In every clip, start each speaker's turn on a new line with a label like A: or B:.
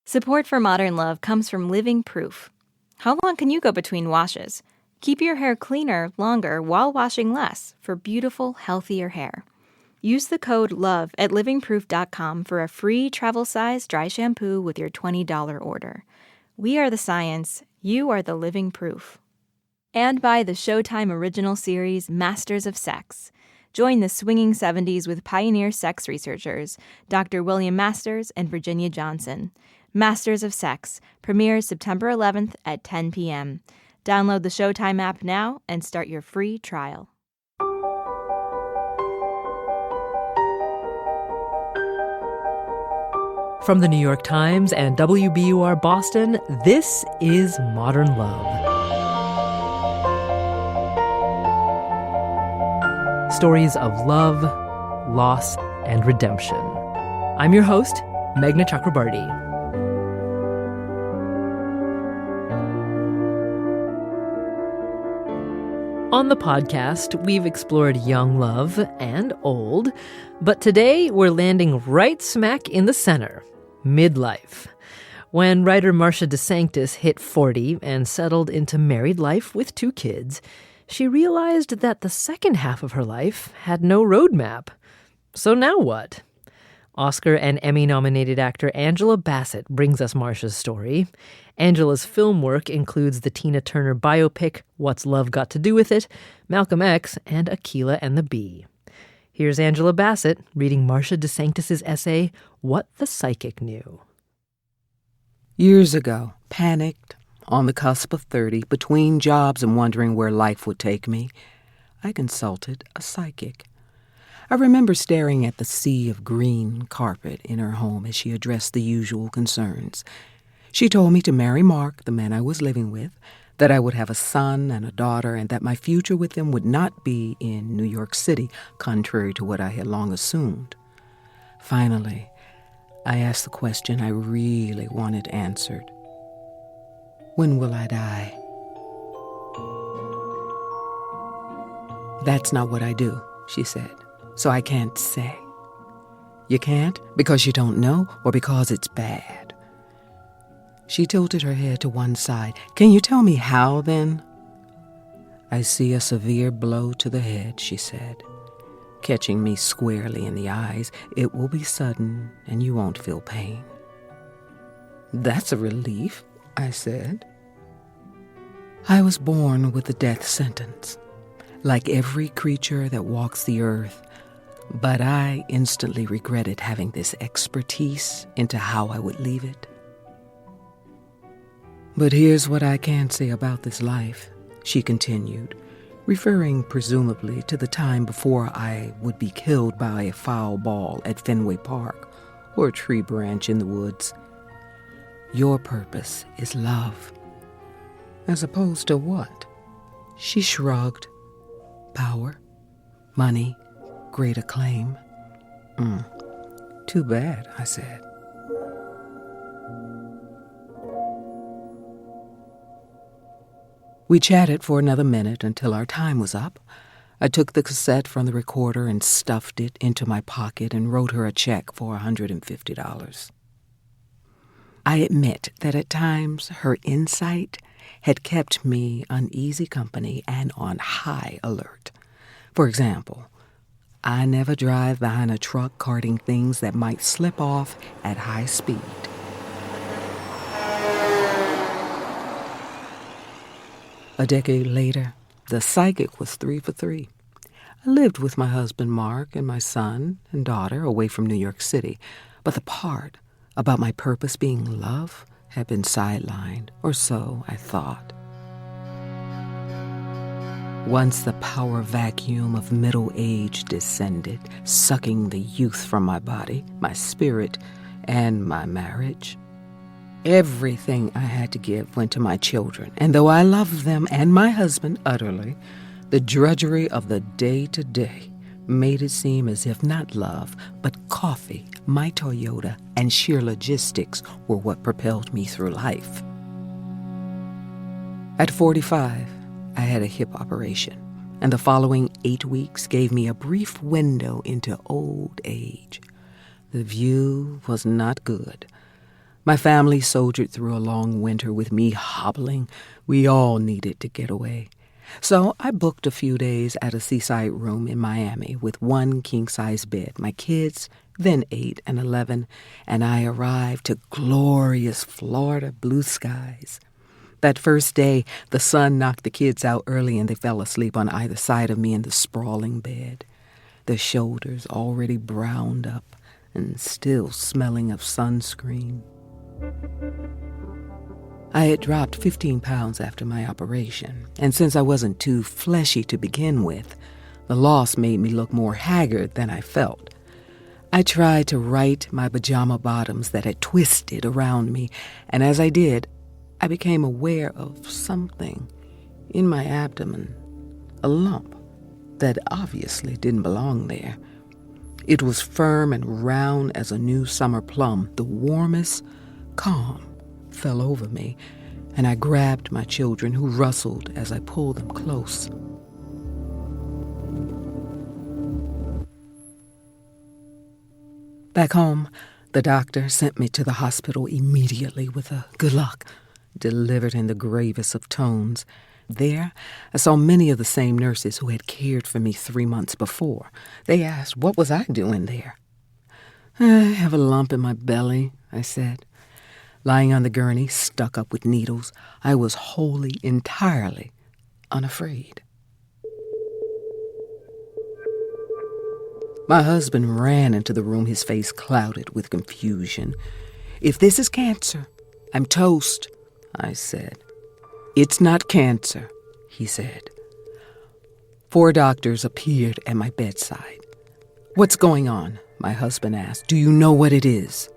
A: Support for Modern Love comes from Living Proof. How long can you go between washes? Keep your hair cleaner longer while washing less for beautiful, healthier hair. Use the code LOVE at livingproof.com for a free travel-size dry shampoo with your $20 order. We are the science. You are the living proof. And by the Showtime original series Masters of Sex. Join the swinging 70s with pioneer sex researchers, Dr. William Masters and Virginia Johnson. Masters of Sex premieres September 11th at 10 p.m. Download the Showtime app now and start your free trial.
B: From the New York Times and WBUR Boston, this is Modern Love. Stories of love, loss, and redemption. I'm your host, Meghna Chakrabarty. On the podcast, we've explored young love and old, but today we're landing right smack in the center, midlife. When writer Marcia DeSanctis hit 40 and settled into married life with 2 kids, she realized that the second half of her life had no roadmap. So now what? Oscar and Emmy-nominated actor Angela Bassett brings us Marcia's story. Angela's film work includes the Tina Turner biopic What's Love Got to Do with It?, Malcolm X, and Akeelah and the Bee. Here's Angela Bassett reading Marcia DeSanctis' essay, What the Psychic Knew.
C: Years ago, panicked, on the cusp of 30, between jobs and wondering where life would take me, I consulted a psychic. I remember staring at the sea of green carpet in her home as she addressed the usual concerns. She told me to marry Mark, the man I was living with, that I would have a son and a daughter, and that my future with them would not be in New York City, contrary to what I had long assumed. Finally, I asked the question I really wanted answered. When will I die? That's not what I do, she said. So I can't say. You can't because you don't know or because it's bad? She tilted her head to one side. Can you tell me how, then? I see a severe blow to the head, she said, catching me squarely in the eyes. It will be sudden and you won't feel pain. That's a relief, I said. I was born with a death sentence, like every creature that walks the earth. But I instantly regretted having this expertise into how I would leave it. But here's what I can say about this life, she continued, referring presumably to the time before I would be killed by a foul ball at Fenway Park or a tree branch in the woods. Your purpose is love. As opposed to what? She shrugged. Power, money, great acclaim. Too bad, I said. We chatted for another minute until our time was up. I took the cassette from the recorder and stuffed it into my pocket and wrote her a check for $150. I admit that at times her insight had kept me uneasy company and on high alert. For example, I never drive behind a truck carting things that might slip off at high speed. A decade later, the psychic was 3 for 3. I lived with my husband Mark and my son and daughter away from New York City, but the part about my purpose being love had been sidelined, or so I thought. Once the power vacuum of middle age descended, sucking the youth from my body, my spirit, and my marriage, everything I had to give went to my children, and though I loved them and my husband utterly, the drudgery of the day-to-day made it seem as if not love, but coffee, my Toyota, and sheer logistics were what propelled me through life. At 45, I had a hip operation, and the following 8 weeks gave me a brief window into old age. The view was not good. My family soldiered through a long winter with me hobbling. We all needed to get away. So I booked a few days at a seaside room in Miami with one king-size bed. My kids, then 8 and 11, and I arrived to glorious Florida blue skies. That first day, the sun knocked the kids out early and they fell asleep on either side of me in the sprawling bed, their shoulders already browned up and still smelling of sunscreen. I had dropped 15 pounds after my operation, and since I wasn't too fleshy to begin with, the loss made me look more haggard than I felt. I tried to right my pajama bottoms that had twisted around me, and as I did, I became aware of something in my abdomen, a lump that obviously didn't belong there. It was firm and round as a new summer plum. The warmest calm fell over me, and I grabbed my children, who rustled as I pulled them close. Back home, the doctor sent me to the hospital immediately with a "good luck" delivered in the gravest of tones. There, I saw many of the same nurses who had cared for me 3 months before. They asked, what was I doing there? "I have a lump in my belly," I said. Lying on the gurney, stuck up with needles, I was wholly, entirely unafraid. My husband ran into the room, his face clouded with confusion. "If this is cancer, I'm toast," I said. "It's not cancer," he said. 4 doctors appeared at my bedside. "What's going on?" my husband asked. "Do you know what it is?"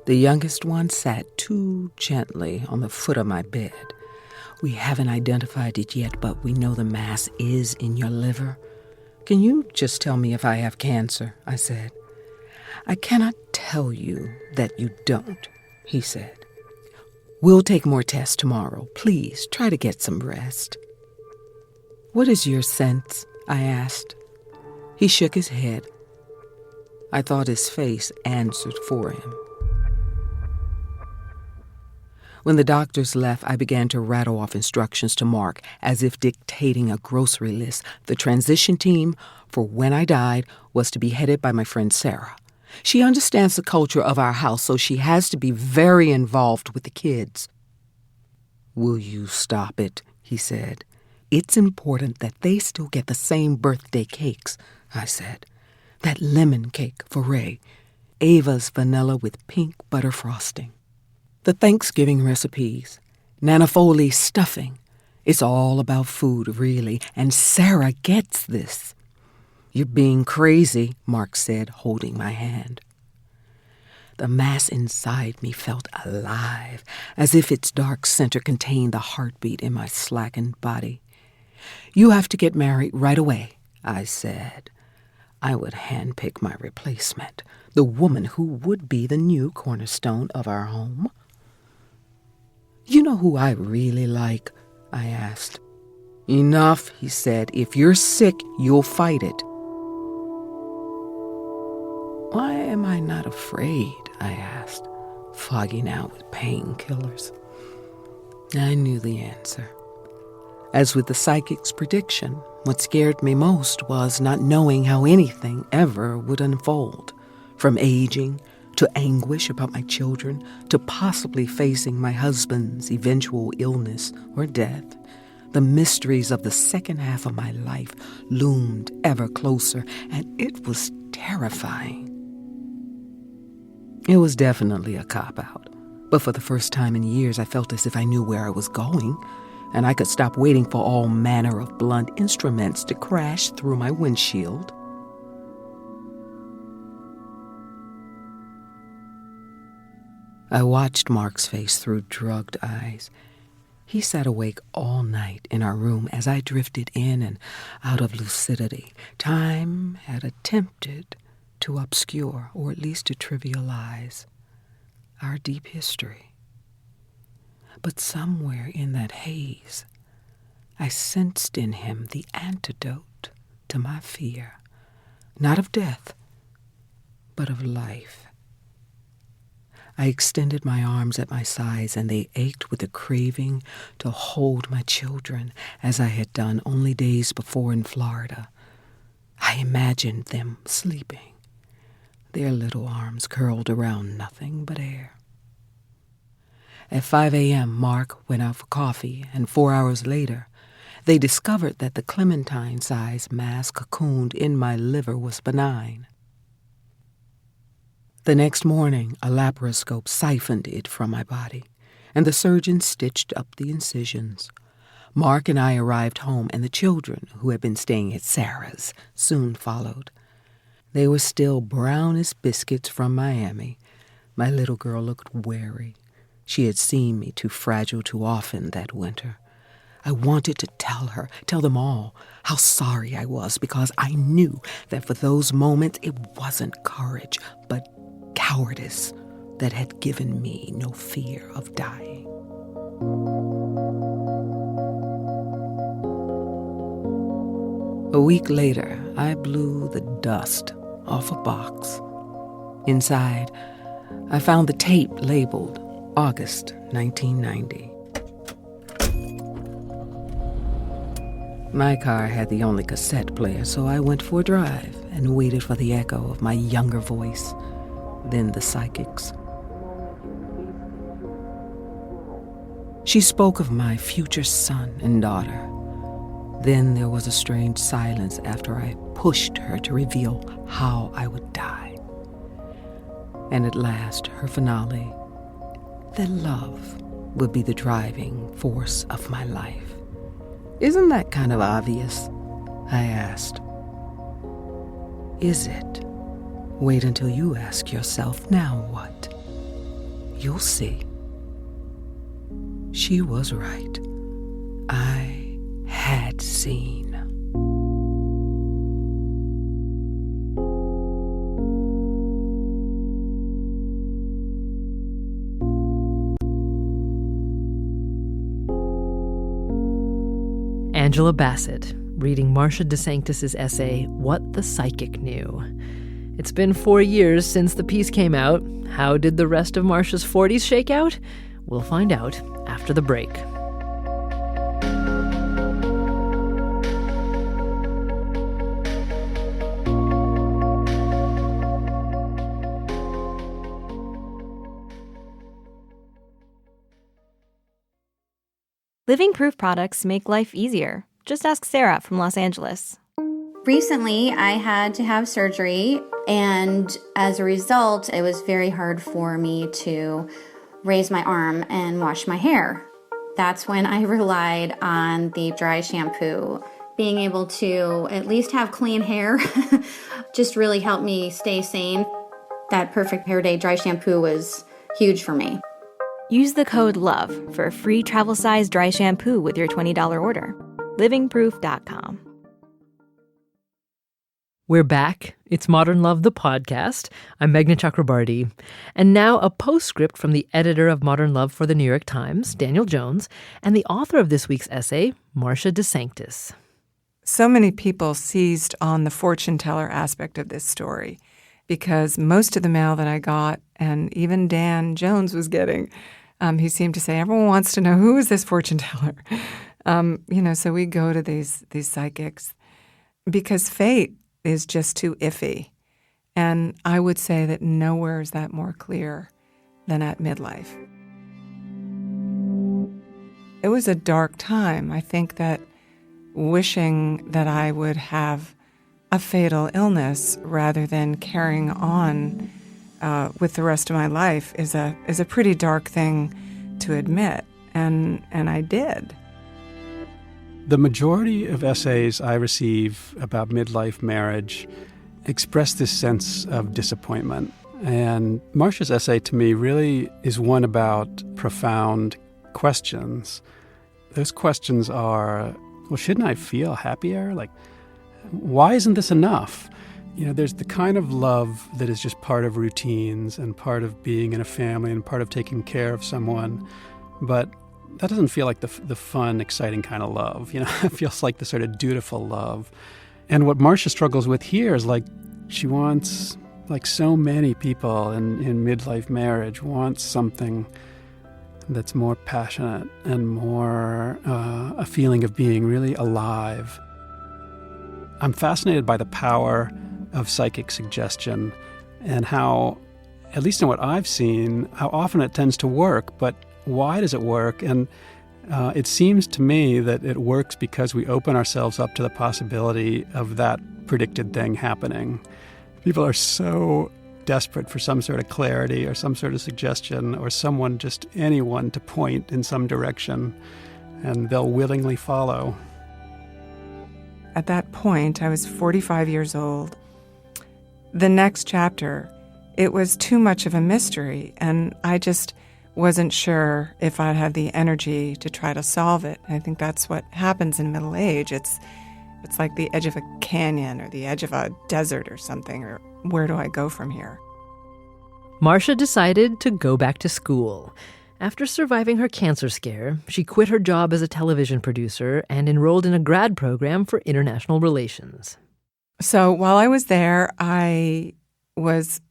C: The youngest one sat too gently on the foot of my bed. "We haven't identified it yet, but we know the mass is in your liver. Can you just tell me if I have cancer?" I said. "I cannot tell you that you don't," he said. "We'll take more tests tomorrow. Please try to get some rest." "What is your sense?" I asked. He shook his head. I thought his face answered for him. When the doctors left, I began to rattle off instructions to Mark, as if dictating a grocery list. The transition team for when I died was to be headed by my friend Sarah. She understands the culture of our house, so she has to be very involved with the kids. "Will you stop it?" he said. "It's important that they still get the same birthday cakes," I said. "That lemon cake for Ray, Ava's vanilla with pink butter frosting. The Thanksgiving recipes, Nana Foley's stuffing. It's all about food, really, and Sarah gets this." "You're being crazy," Mark said, holding my hand. The mass inside me felt alive, as if its dark center contained the heartbeat in my slackened body. "You have to get married right away," I said. I would handpick my replacement, the woman who would be the new cornerstone of our home. "You know who I really like?" I asked. "Enough," he said. "If you're sick, you'll fight it." "Why am I not afraid?" I asked, fogging out with painkillers. I knew the answer. As with the psychic's prediction, what scared me most was not knowing how anything ever would unfold, from aging to anguish about my children, to possibly facing my husband's eventual illness or death. The mysteries of the second half of my life loomed ever closer, and it was terrifying. It was definitely a cop-out, but for the first time in years I felt as if I knew where I was going, and I could stop waiting for all manner of blunt instruments to crash through my windshield. I watched Mark's face through drugged eyes. He sat awake all night in our room as I drifted in and out of lucidity. Time had attempted to obscure, or at least to trivialize, our deep history. But somewhere in that haze, I sensed in him the antidote to my fear, not of death, but of life. I extended my arms at my sides, and they ached with the craving to hold my children, as I had done only days before in Florida. I imagined them sleeping, their little arms curled around nothing but air. At 5 a.m., Mark went out for coffee, and 4 hours later, they discovered that the clementine-sized mass cocooned in my liver was benign. The next morning, a laparoscope siphoned it from my body, and the surgeon stitched up the incisions. Mark and I arrived home, and the children, who had been staying at Sarah's, soon followed. They were still brown as biscuits from Miami. My little girl looked wary. She had seen me too fragile too often that winter. I wanted to tell them all, how sorry I was, because I knew that for those moments it wasn't courage, but cowardice that had given me no fear of dying. A week later, I blew the dust off a box. Inside, I found the tape labeled August 1990. My car had the only cassette player, so I went for a drive and waited for the echo of my younger voice, then the psychic's. She spoke of my future son and daughter. Then there was a strange silence after I pushed her to reveal how I would die. And at last, her finale, that love would be the driving force of my life. Isn't that kind of obvious? I asked. Is it? Wait until you ask yourself, now what? You'll see. She was right. I had seen.
B: Angela Bassett, reading Marcia DeSanctis' essay, What the Psychic Knew. It's been 4 years since the piece came out. How did the rest of Marcia's 40s shake out? We'll find out after the break.
A: Living Proof products make life easier. Just ask Sarah from Los Angeles.
D: Recently, I had to have surgery, and as a result, it was very hard for me to raise my arm and wash my hair. That's when I relied on the dry shampoo. Being able to at least have clean hair just really helped me stay sane. That Perfect Hair Day dry shampoo was huge for me.
A: Use the code LOVE for a free travel-size dry shampoo with your $20 order. livingproof.com.
B: We're back. It's Modern Love, the podcast. I'm Meghna Chakrabarti. And now a postscript from the editor of Modern Love for the New York Times, Daniel Jones, and the author of this week's essay, Marcia DeSanctis.
E: So many people seized on the fortune teller aspect of this story because most of the mail that I got, and even Dan Jones was getting, he seemed to say, everyone wants to know, who is this fortune teller? So we go to these psychics because fate is just too iffy. And I would say that nowhere is that more clear than at midlife. It was a dark time. I think that wishing that I would have a fatal illness rather than carrying on with the rest of my life is a pretty dark thing to admit, and I did.
F: The majority of essays I receive about midlife marriage express this sense of disappointment. And Marcia's essay to me really is one about profound questions. Those questions are, well, shouldn't I feel happier? Like, why isn't this enough? There's the kind of love that is just part of routines and part of being in a family and part of taking care of someone. But that doesn't feel like the fun, exciting kind of love. It feels like the sort of dutiful love. And what Marcia struggles with here is she wants like so many people in midlife marriage, want something that's more passionate and more a feeling of being really alive. I'm fascinated by the power of psychic suggestion and how, at least in what I've seen, how often it tends to work, but why does it work? And it seems to me that it works because we open ourselves up to the possibility of that predicted thing happening. People are so desperate for some sort of clarity or some sort of suggestion or someone, just anyone, to point in some direction, and they'll willingly follow.
E: At that point, I was 45 years old. The next chapter, it was too much of a mystery, and I just wasn't sure if I'd have the energy to try to solve it. I think that's what happens in middle age. It's like the edge of a canyon or the edge of a desert or something, or where do I go from here?
B: Marcia decided to go back to school. After surviving her cancer scare, she quit her job as a television producer and enrolled in a grad program for international relations.
E: So while I was there, I was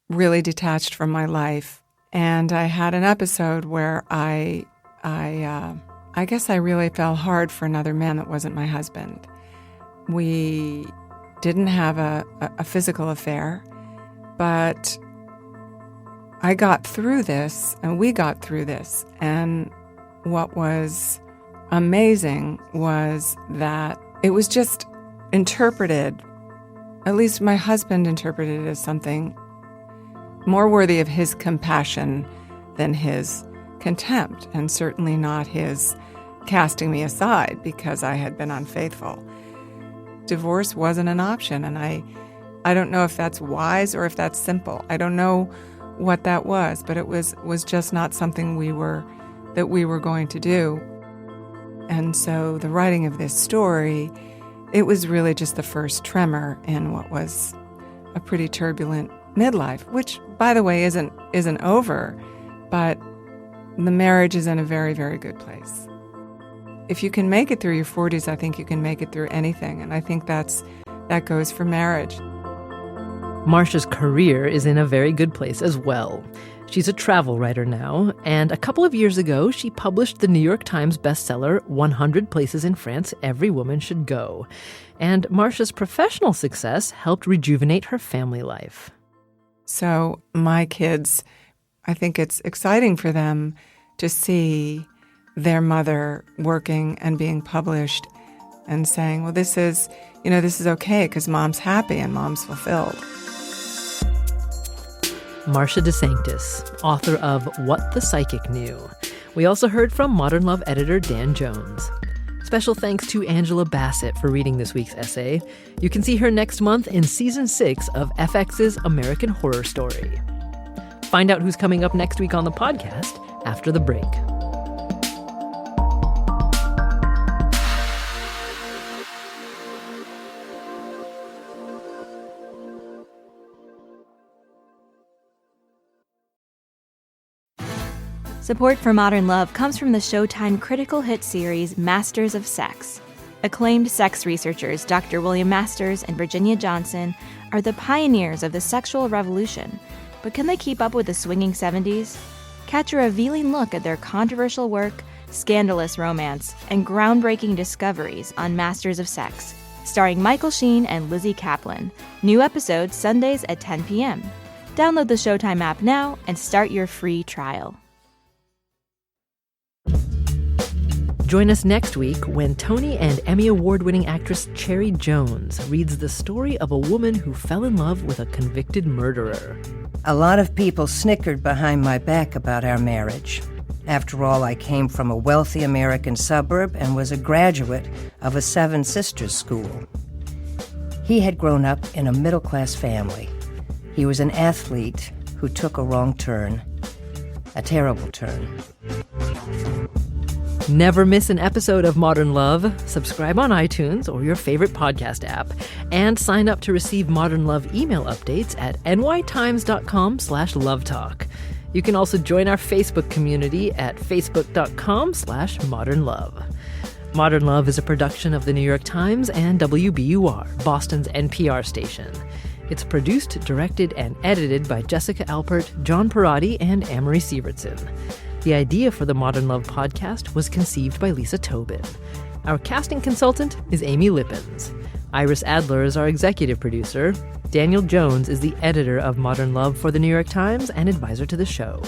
E: really detached from my life, and I had an episode where I guess I really fell hard for another man that wasn't my husband. We didn't have a physical affair, but I got through this, and we got through this. And what was amazing was that it was just interpreted, at least my husband interpreted it as something more worthy of his compassion than his contempt, and certainly not his casting me aside because I had been unfaithful. Divorce wasn't an option, and I don't know if that's wise or if that's simple. I don't know what that was, but it was just not something we were going to do. And so the writing of this story, it was really just the first tremor in what was a pretty turbulent midlife, which, by the way, isn't over, but the marriage is in a very, very good place. If you can make it through your 40s, I think you can make it through anything, and I think that goes for marriage.
B: Marcia's career is in a very good place as well. She's a travel writer now, and a couple of years ago, she published the New York Times bestseller 100 Places in France Every Woman Should Go. And Marcia's professional success helped rejuvenate her family life.
E: So my kids, I think it's exciting for them to see their mother working and being published and saying, well, this is okay because mom's happy and mom's fulfilled.
B: Marcia DeSanctis, author of What the Psychic Knew. We also heard from Modern Love editor Dan Jones. Special thanks to Angela Bassett for reading this week's essay. You can see her next month in Season 6 of FX's American Horror Story. Find out who's coming up next week on the podcast after the break.
A: Support for Modern Love comes from the Showtime critical hit series Masters of Sex. Acclaimed sex researchers Dr. William Masters and Virginia Johnson are the pioneers of the sexual revolution, but can they keep up with the swinging 70s? Catch a revealing look at their controversial work, scandalous romance, and groundbreaking discoveries on Masters of Sex, starring Michael Sheen and Lizzie Kaplan. New episodes Sundays at 10 p.m. Download the Showtime app now and start your free trial.
B: Join us next week when Tony and Emmy Award-winning actress Cherry Jones reads the story of a woman who fell in love with a convicted murderer.
G: A lot of people snickered behind my back about our marriage. After all, I came from a wealthy American suburb and was a graduate of a Seven Sisters school. He had grown up in a middle-class family. He was an athlete who took a wrong turn, a terrible turn.
B: Never miss an episode of Modern Love. Subscribe on iTunes or your favorite podcast app. And sign up to receive Modern Love email updates at nytimes.com/lovetalk. You can also join our Facebook community at facebook.com/modernlove. Modern Love is a production of the New York Times and WBUR, Boston's NPR station. It's produced, directed, and edited by Jessica Alpert, John Perotti, and Amory Sievertson. The idea for the Modern Love podcast was conceived by Lisa Tobin. Our casting consultant is Amy Lippens. Iris Adler is our executive producer. Daniel Jones is the editor of Modern Love for the New York Times and advisor to the show.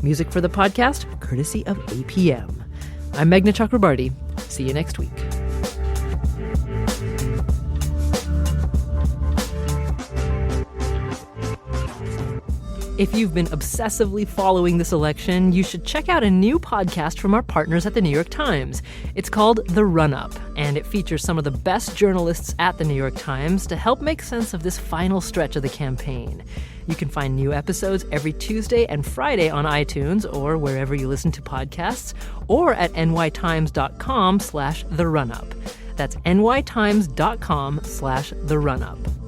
B: Music for the podcast, courtesy of APM. I'm Meghna Chakrabarty. See you next week. If you've been obsessively following this election, you should check out a new podcast from our partners at the New York Times. It's called The Run-Up, and it features some of the best journalists at the New York Times to help make sense of this final stretch of the campaign. You can find new episodes every Tuesday and Friday on iTunes or wherever you listen to podcasts, or at nytimes.com/theruneup. That's nytimes.com/theruneup.